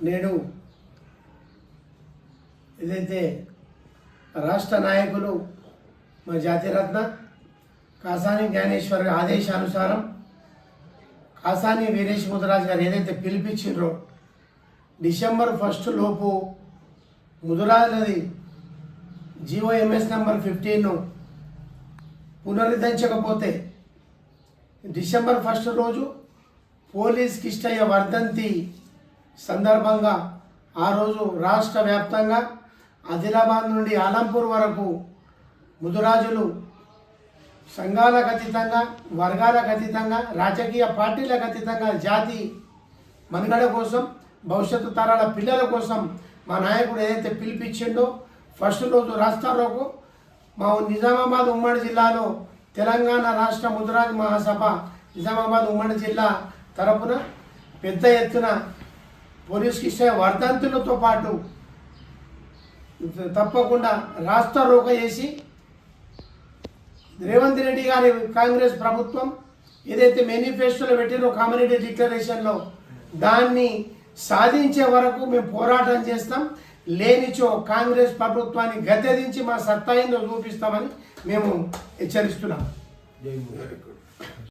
నేడు ఏదైతే రాష్ట్ర నాయకులు మా జాతిరత్న కాసాని జ్ఞానేశ్వర్ ఆదేశానుసారం కాసాని వీరేష్ ముదిరాజ్ గారు ఏదైతే పిలిపించారో డిసెంబర్ 1 లోపు ముదిరాజులది GOMS నెంబర్ 15 పునరుద్ధరించకపోతే డిసెంబర్ 1 రోజు పోలీస్ కిష్టయ్య వర్ధంతి సందర్భంగా ఆ రోజు రాష్ట్ర వ్యాప్తంగా ఆదిలాబాద్ నుండి ఆలంపూర్ వరకు ముదిరాజులు సంఘాలకు అతీతంగా వర్గాలకు అతీతంగా రాజకీయ పార్టీలకు అతీతంగా జాతి మనుగడ కోసం భవిష్యత్తు తరాల పిల్లల కోసం మా నాయకుడు ఏదైతే పిలిపించిండో 1 రోజు రాష్ట్రాలకు మా నిజామాబాద్ ఉమ్మడి జిల్లాలో తెలంగాణ రాష్ట్ర ముదిరాజ్ మహాసభ నిజామాబాద్ ఉమ్మడి జిల్లా తరపున పెద్ద ఎత్తున పోలీస్ కిష్టయ్య వర్ధంతులతో పాటు తప్పకుండా రాష్ట్ర రోక చేసి రేవంత్ రెడ్డి గారి కాంగ్రెస్ ప్రభుత్వం ఏదైతే మేనిఫెస్టోలో పెట్టినో కమ్యూనిటీ డిక్లరేషన్లో దాన్ని సాధించే వరకు మేము పోరాటం చేస్తాం. లేనిచో కాంగ్రెస్ ప్రభుత్వాన్ని గద్దెదించి మా సత్తాయిని చూపిస్తామని మేము హెచ్చరిస్తున్నాం.